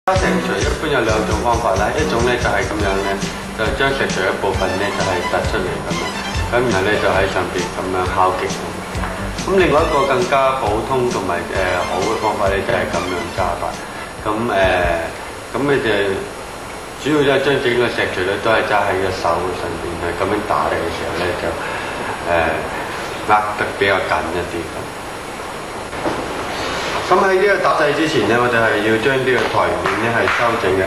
石錘一般有兩種方法啦，一種咧就係咁樣咧，就將石錘一部分咧就係突出嚟咁樣，咁然後咧就喺上邊咁樣敲擊。咁另外一個更加普通同埋好嘅方法咧就係咁樣揸法。咁你就主要咧將整個石錘咧都係揸喺個手上邊，係咁樣打嚟嘅時候咧就握得比較緊一啲咁。咁喺呢個打製之前咧，我哋係要將呢個台面咧係修整嘅。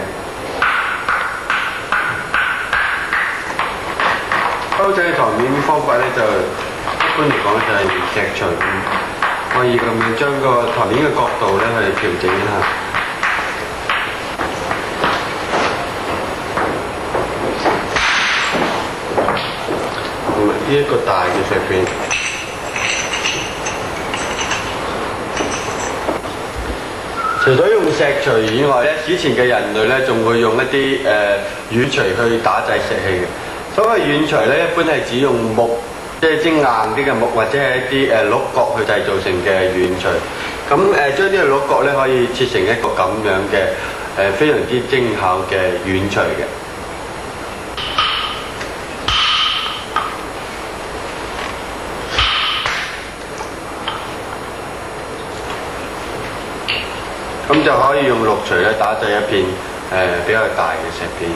修整嘅台面方法咧就一般嚟講就係用石錘可以咁樣將個台面嘅角度咧去調整一下。呢一個大嘅石片。除咗用石錘以外咧，之前嘅人類咧仲會用一啲軟錘去打製石器嘅。所謂軟錘咧，一般係指用木，即係精硬啲嘅木或者係一啲鹿角去製造成嘅軟錘。咁將呢個鹿角咧可以切成一個咁樣嘅非常之精巧嘅軟錘嘅。咁就可以用鹿錘咧打製一片比較大嘅石片。